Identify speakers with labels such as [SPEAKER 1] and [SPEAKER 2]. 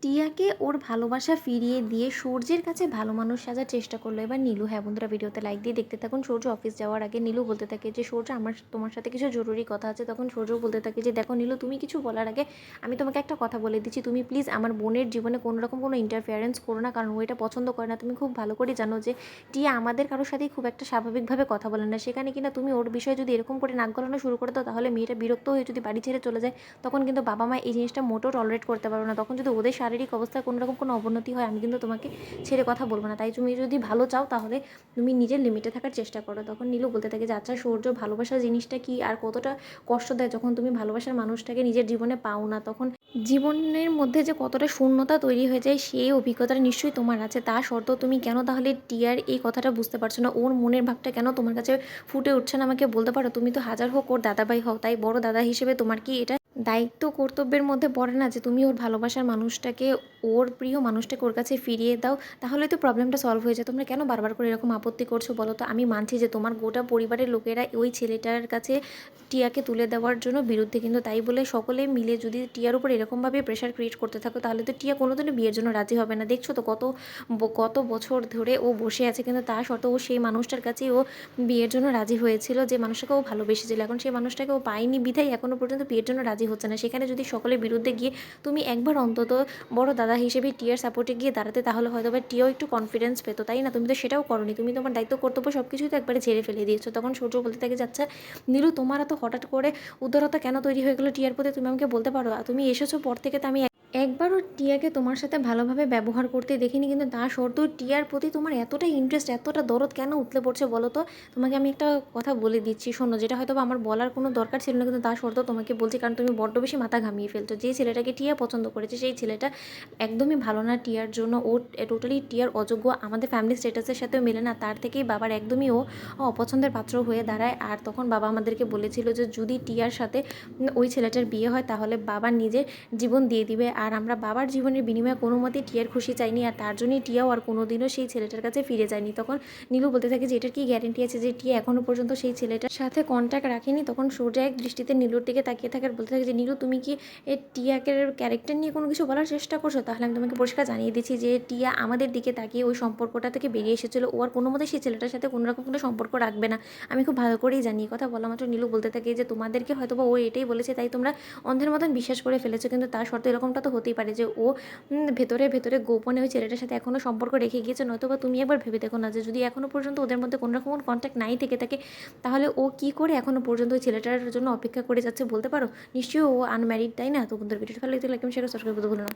[SPEAKER 1] টিয়াকে ওর ভালোবাসা ফিরিয়ে দিয়ে সূর্যের কাছে ভালো মানুষ সাজার চেষ্টা করলো এবার নীলু। হ্যাঁ বন্ধুরা, ভিডিওতে লাইক দিয়ে দেখতে থাকুন। সূর্য অফিস যাওয়ার আগে নীলু বলতে থাকে যে সূর্য, আমার তোমার সাথে কিছু জরুরি কথা আছে। তখন সূর্য বলতে থাকে যে দেখো নীলু, তুমি কিছু বলার আগে আমি তোমাকে একটা কথা বলে দিচ্ছি, তুমি প্লিজ আমার বোনের জীবনে কোনো রকম কোনো ইন্টারফেয়ারেন্স করো না, কারণ ও এটা পছন্দ করে না। তুমি খুব ভালো করে জানো যে টিয়া আমাদের কারোর সাথেই খুব একটা স্বাভাবিকভাবে কথা বলে না, সেখানে কিনা তুমি ওর বিষয়ে যদি এরকম করে নাক গলানো শুরু করে দাও, তাহলে মেয়েটা বিরক্ত হয়ে যদি বাড়ি ছেড়ে চলে যায়, তখন কিন্তু বাবা মা এই জিনিসটা মোটেও টলারেট করতে পারবে না। তখন যদি ওদের শারীরিক অবস্থায় কোনো রকম কোনো অবনতি হয়, আমি কিন্তু তোমাকে ছেড়ে কথা বলবো না। তাই তুমি যদি ভালো চাও তাহলে তুমি নিজের লিমিটে থাকার চেষ্টা করো। তখন নীলু বলতে থাকে যে আচ্ছা সৌর্য, ভালোবাসা জিনিসটা কি আর কতটা কষ্ট দেয় যখন তুমি ভালোবাসার মানুষটাকে নিজের জীবনে পাও না, তখন জীবনের মধ্যে যে কতটা শূন্যতা তৈরি হয়ে যায় সেই অভিজ্ঞতাটা নিশ্চয়ই তোমার আছে। তা সত্ত্বেও তুমি কেন তাহলে টিয়ার এই কথাটা বুঝতে পারছো না? ওর মনের ভাবটা কেন তোমার কাছে ফুটে উঠছে না আমাকে বলতে পারো? তুমি তো হাজার হোক ওর দাদাভাই হও, তাই বড় দাদা হিসেবে তোমার কি এটা দায়িত্ব কর্তব্যের মধ্যে পড়ে না যে তুমি ওর ভালোবাসার মানুষটাকে, ওর প্রিয় মানুষটাকে ওর কাছে ফিরিয়ে দাও? তাহলে তো প্রবলেমটা সলভ হয়ে যায়। তোমরা কেন বারবার করে এরকম আপত্তি করছো বলো তো? আমি মানছি যে তোমার গোটা পরিবারের লোকেরা ওই ছেলেটার কাছে টিয়াকে তুলে দেওয়ার জন্য বিরুদ্ধে, কিন্তু তাই বলে সকলে মিলে যদি টিয়ার উপর এরকমভাবে প্রেশার ক্রিয়েট করতে থাকো, তাহলে তো টিয়া কোনোদিনও বিয়ের জন্য রাজি হবে না। দেখছো তো কত বছর ধরে ও বসে আছে, কিন্তু তা সত্ত্বেও ও সেই মানুষটার কাছেই ও বিয়ের জন্য রাজি হয়েছিল, যে মানুষটাকে ও ভালোবেসেছিল। এখন সেই মানুষটাকে ও পায়নি বিধায় এখনও পর্যন্ত বিয়ের জন্য রাজি হচ্ছে না। সেখানে যদি সকলের বিরুদ্ধে গিয়ে তুমি একবার অন্তত বড় দাদা হিসেবে টিয়ার সাপোর্টে গিয়ে দাঁড়াতে, তাহলে হয়তো বা টিয়াও একটু কনফিডেন্স পেতো, তাই না? তুমি তো সেটাও করনি। তুমি তোমার দায়িত্ব কর্তব্য সব কিছুই তো একবারে ঝেড়ে ফেলে দিয়েছো। তখন সূর্য বলতে থাকে যে আচ্ছা নীলু, তোমার এত হঠাৎ করে উদারতা কেন তৈরি হয়ে গেলো টিয়ার প্রতি, তুমি আমাকে বলতে পারো? তুমি এসেছো পর থেকে তো আমি একবারও টিয়াকে তোমার সাথে ভালোভাবে ব্যবহার করতে দেখিনি, কিন্তু তা সত্ত্বেও টিয়ার প্রতি তোমার এতটা ইন্টারেস্ট, এতটা দরদ কেন উতলে পড়ছে বলো তো? তোমাকে আমি একটা কথা বলে দিচ্ছি, শোনো, যেটা হয়তো বা আমার বলার কোনো দরকার ছিল না, কিন্তু তা সত্ত্বেও তোমাকে বলছি, কারণ তুমি বড্ড বেশি মাথা ঘামিয়ে ফেলছো। যে ছেলেটাকে টিয়া পছন্দ করেছে সেই ছেলেটা একদমই ভালো না টিয়ার জন্য। ও টোটালি টিয়ার অযোগ্য, আমাদের ফ্যামিলি স্ট্যাটাসের সাথেও মেলে না। তার থেকেই বাবার একদমই ও অপছন্দের পাত্র হয়ে দাঁড়ায়। আর তখন বাবা আমাদেরকে বলেছিল যে যদি টিয়ার সাথে ওই ছেলেটার বিয়ে হয়, তাহলে বাবা নিজের জীবন দিয়ে দিবে। আর আমরা বাবার জীবনের বিনিময়ে কোনো মতেই টিয়ার খুশি চাইনি, আর তার জন্যই টিয়াও আর কোনো দিনও সেই ছেলেটার কাছে ফিরে যায়নি। তখন নীলু বলতে থাকে যে এটার কি গ্যারেন্টি আছে যে টিয়া এখনও পর্যন্ত সেই ছেলেটার সাথে কন্ট্যাক্ট রাখেনি? তখন সূর্য এক দৃষ্টিতে নীলুর দিকে তাকিয়ে থাকে আর বলতে থাকে যে নীলু, তুমি কি টিয়াকে ক্যারেক্টার নিয়ে কোনো কিছু বলার চেষ্টা করছো? তাহলে আমি তোমাকে পরিষ্কার জানিয়ে দিচ্ছি যে টিয়া আমাদের দিকে তাকিয়ে ওই সম্পর্কটা থেকে বেরিয়ে এসেছিলো। ও আর কোনো মতে সেই ছেলেটার সাথে কোনো রকম কোনো সম্পর্ক রাখবে না। আমি খুব ভালো করেই জানি। কথা বলা মাত্র নীলু বলতে থাকে যে তোমাদেরকে হয়তো বা ও এটাই বলেছে, তাই তোমরা অন্ধের মতন বিশ্বাস করে ফেলেছো, কিন্তু তার শর্তে এরকমটা তো হতেই পারে যে ও ভেতরে ভেতরে গোপনে ওই ছেলেটার সাথে এখনও সম্পর্ক রেখে গিয়েছে। নয়তো বা তুমি একবার ভেবে দেখো না যে যদি এখনও পর্যন্ত ওদের মধ্যে কোনো রকম কন্ট্যাক্ট নাই থেকে থাকে, তাহলে ও কী করে এখনও পর্যন্ত ওই ছেলেটার জন্য অপেক্ষা করে যাচ্ছে বলতে পারো? নিশ্চয়ই ও আনম্যারিড, তাই না? তো বন্ধুর ভিডিওটা ভালো লাগলে লাইক এবং শেয়ার সাবস্ক্রাইব করতে ভুলো না।